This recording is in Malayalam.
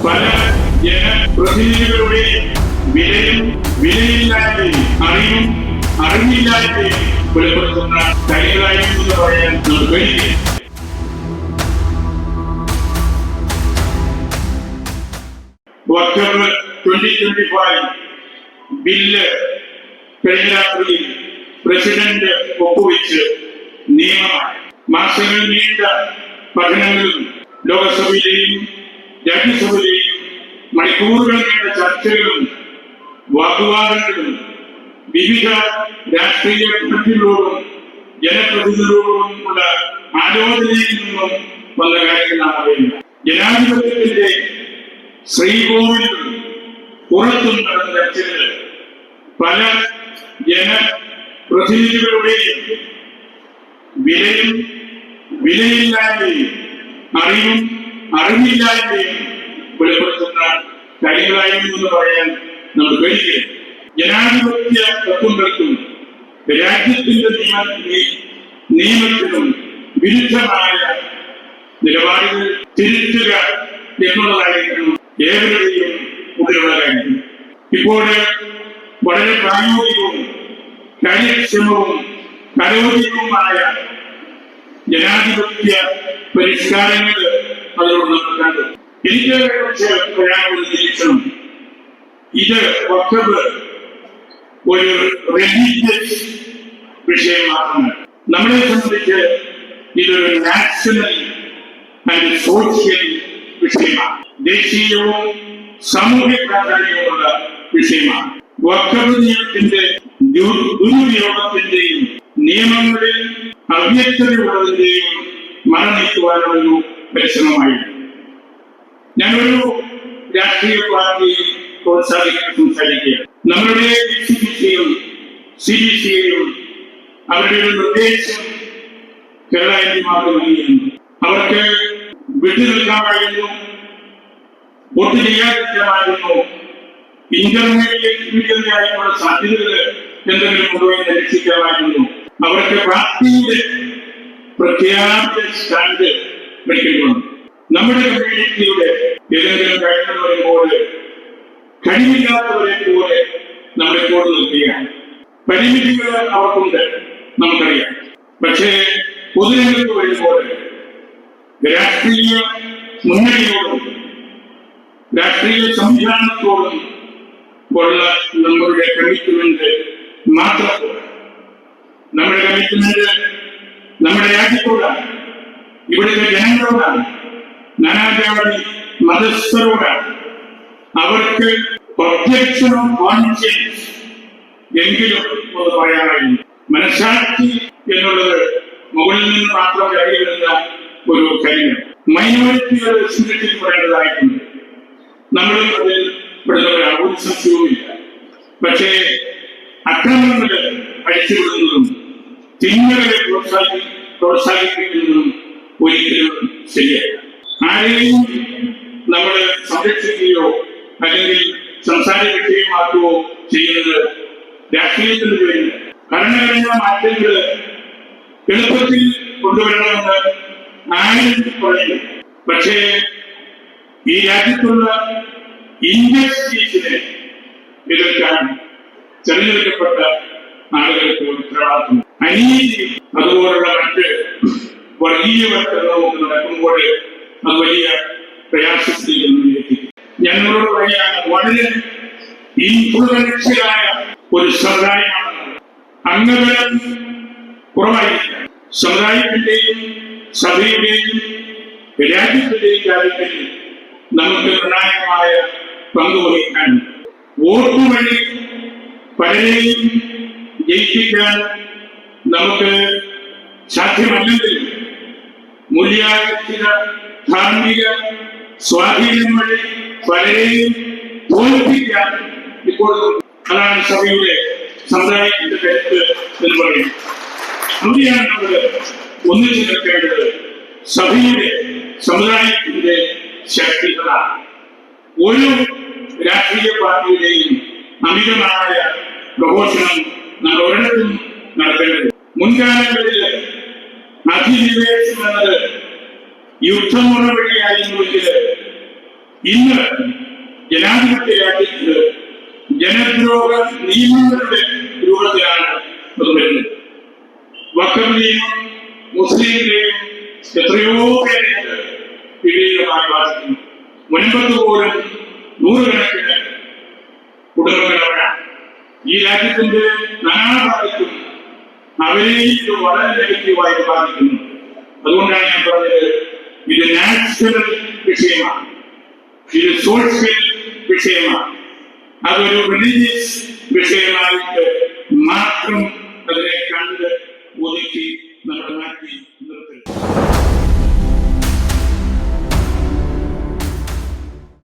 പല ജനപ്രതിനിധികളുടെയും വിലയില്ലായ്മയും അറിവില്ലായ്മയും വെളിപ്പെടുത്തുന്ന കാര്യങ്ങളായിരുന്നു എന്ന് പറയാൻ നമുക്ക് കഴിയും. ഒക്ടോബർ 2025 ബില്ല് കഴിഞ്ഞ രാത്രിയിൽ പ്രസിഡന്റ് ഒപ്പുവെച്ച് നിയമമായി. മാസങ്ങൾ നീണ്ട പഠനങ്ങളും ലോകസഭയിലെയും രാജ്യസഭയിലെയും മണിക്കൂറുകൾ നീണ്ട ചർച്ചകളും വാഗ്വാദങ്ങളും വിവിധ രാഷ്ട്രീയ പാർട്ടികളോടും ജനപ്രതിനിധികളോടും ഉള്ള ആലോചനയിൽ നിന്നും വന്ന കാര്യങ്ങളാണ്. ജനാധിപത്യത്തിന്റെ ശ്രീകോവിൽ പുറത്തും നടന്ന ചർച്ചകൾ പല ജനപ്രതിനിധികളുടെയും വിലയില്ലായ്മയും അറിവില്ലായ്മയും വെളിപ്പെടുത്തുന്ന കാര്യങ്ങളായിരുന്നു എന്ന് പറയാൻ നമുക്ക് കഴിയില്ല. ജനാധിപത്യ തത്വങ്ങൾക്കും രാജ്യത്തിന്റെ നിയമത്തിനും വിരുദ്ധമായ നിലപാടുകൾ തിരുത്തുക എന്നുള്ളതായിരിക്കും ഏവരുടെയും ഉള്ളിലുള്ള കാര്യം. ഇപ്പോൾ വളരെ പ്രായോഗികവും കാര്യക്ഷമവും കരോചിതവുമായ ജനാധിപത്യ പരിഷ്കാരങ്ങൾ അതിലൂടെ നമ്മൾ കണ്ടു. എനിക്ക് കുറിച്ച് പറയാനുള്ള നിരീക്ഷണം, ഇത് ഒക്ടോബർ ഒരു റിലീജിയസ് വിഷയം മാത്രമല്ല. നമ്മളെ സംബന്ധിച്ച് ഇതൊരു നാഷണൽ ആൻഡ് സോഷ്യൽ വിഷയമാണ്. ദേശീയവും സാമൂഹ്യ പ്രാധാന്യമുള്ള വിഷയമാണ്. ഒക്ടോബർ നിയമത്തിന്റെ ദുരുപയോഗത്തിന്റെയും നിയമങ്ങളിൽ അവ്യക്തതയുള്ളതിന്റെയും മറനീക്കുവാനുള്ളൊരു പരിശ്രമമായിരുന്നു. ഞാനൊരു രാഷ്ട്രീയ പാർട്ടിയെ പ്രോത്സാഹിക്കാൻ സംസാരിക്കുകയാണ്. നമ്മളുടെ CBCയും അവരുടെ ഒരു നിർദ്ദേശം കേരള എംപിമാർക്ക് നൽകിയിരുന്നു. അവർക്ക് വിട്ടുനിൽക്കാമായിരുന്നു, വോട്ട് ചെയ്യാതിരിക്കാമായിരുന്നു, ഇന്റർമീഡിയറ്റായിട്ടുള്ള സാധ്യതകൾ എന്തെങ്കിലും കൊണ്ടുപോയി നിരീക്ഷിക്കാമായിരുന്നു. അവർക്ക് പാർട്ടിയുടെ പ്രഖ്യാപിത സ്റ്റാൻഡ് വെക്കേണ്ടി. നമ്മുടെ കമ്മ്യൂണിറ്റിയുടെ ഏതെങ്കിലും കാര്യങ്ങൾ വരുമ്പോൾ കഴിവില്ലാത്തവരെ പോലെ നമ്മളിപ്പോൾ നിൽക്കുകയാണ്. പരിമിതികൾ അവർക്കുണ്ട്, നമുക്കറിയാം. പക്ഷേ പൊതുരംഗത്ത് വരുമ്പോൾ രാഷ്ട്രീയ മുന്നണിയോടും രാഷ്ട്രീയ സംവിധാനത്തോടും ഉള്ള നമ്മളുടെ കമ്മിറ്റ്മെന്റ് മാത്രം, നമ്മുടെ കമ്മിറ്റ്മെന്റ് നമ്മുടെ രാജ്യത്തോടാണ്, ഇവിടുത്തെ ജനങ്ങളോടാണ്, നാനാജാതി മതസ്ഥരോടാണ്. അവർക്ക് ഒബ്ജക്ഷൻ ഓഫ് കോൺഷ്യൻസ് എങ്കിലും ഒന്ന് പറയാനായിരുന്നു. മനസാക്ഷി എന്നുള്ളത് മുകളിൽ നിന്ന് മാത്രം കയറി വരുന്ന ഒരു കാര്യം. മൈനോറിറ്റികൾ സംരക്ഷിക്കപ്പെടേണ്ടതായിട്ടുണ്ട്. നമ്മളും അതിൽ പെടുന്നവരാണ്, ഒരു സംശയവുമില്ല. പക്ഷേ അക്രമങ്ങൾ അഴിച്ചുവിടുന്നതും തിന്മകളെ പ്രോത്സാഹിപ്പിക്കുന്നതും ഒരിക്കലും ശരിയല്ല. ആരെയും നമ്മൾ സംരക്ഷിക്കുകയോ അല്ലെങ്കിൽ സംസാര വിഷയമാക്കുകയോ ചെയ്യുന്നത് രാഷ്ട്രീയത്തിന്റെ പേരിൽ. ഭരണഘടനാ മാറ്റങ്ങൾ എളുപ്പത്തിൽ കൊണ്ടുവരണമെന്ന് ആരും പറയുന്നു. പക്ഷേ ഈ രാജ്യത്തുള്ള ഇൻഡസ്ട്രീസിനെ എതിർക്കാൻ തെരഞ്ഞെടുക്കപ്പെട്ട ആളുകൾക്ക് ഉത്തരവാദിത്വം. അനീതി അതുപോലുള്ള മറ്റ് വർഗീയവൽക്കരണവും നടക്കുമ്പോൾ അത് വലിയ പ്രയാസത്തിലേക്ക്. ഞങ്ങളോട് പറയാൻ വളരെ ഇൻഫ്ലുവൻഷ്യലായ ഒരു സമുദായമാണ്. അംഗബലം കുറവായിരിക്കാം. സമുദായത്തിന്റെയും സഭയുടെയും രാജ്യത്തിന്റെയും കാര്യത്തിൽ നമുക്ക് നിർണായകമായ പങ്കുവഹിക്കാൻ, വോട്ട് വഴി പലരെയും ജയിപ്പിക്കാൻ നമുക്ക് സാധ്യമല്ലെങ്കിൽ മൂല്യാധിഷ്ഠിത ധാർമ്മിക സ്വാധീനം വഴി പലരെയും തോൽപ്പിക്കാൻ ഇപ്പോഴും. അതാണ് സഭയുടെ സമുദായത്തിന്റെ കരുത്ത് എന്ന് പറയും. അവിടെയാണ് നമ്മൾ ഒന്നിച്ചു നിൽക്കേണ്ടത്. സഭയുടെ സമുദായത്തിന്റെ ശക്തികളാണ്. ഒരു രാഷ്ട്രീയ പാർട്ടിയുടെയും അമിതമായ പ്രഘോഷണം നമ്മൾ ഒരിടത്തും നടത്തേണ്ടത്. മുൻകാലങ്ങളിൽ അധിനിവേശം എന്നത് യുദ്ധമുറ വഴിയായിരുന്നുവെങ്കിൽ ഇന്ന് ജനാധിപത്യ രാജ്യത്ത് ജനദ്രോഹ നിയമങ്ങളുടെ രൂപത്തിലാണ് അത് വരുന്നത്. വഖഫ് നിയമം മുസ്ലിങ്ങളെയും എത്രയോ പേരെ വിപരീതമായി ബാധിക്കുന്നു. മുൻപത്ത് പോലും നൂറുകണക്കിന് കുടുംബങ്ങളവരാണ്. ഈ രാജ്യത്തിന്റെ നാനാഭാഗത്തും അവരെ ഇത് വളരെ നെഗറ്റീവായിട്ട് ബാധിക്കുന്നു. അതുകൊണ്ടാണ് ഞാൻ പറഞ്ഞത്, ഇത് നാച്ചുറൽ വിഷയമാണ്, ഇത് സോഷ്യൽ വിഷയമാണ്, അതൊരു റിലീജിയസ് വിഷയമായിട്ട് മാത്രം അതിനെ കണ്ട്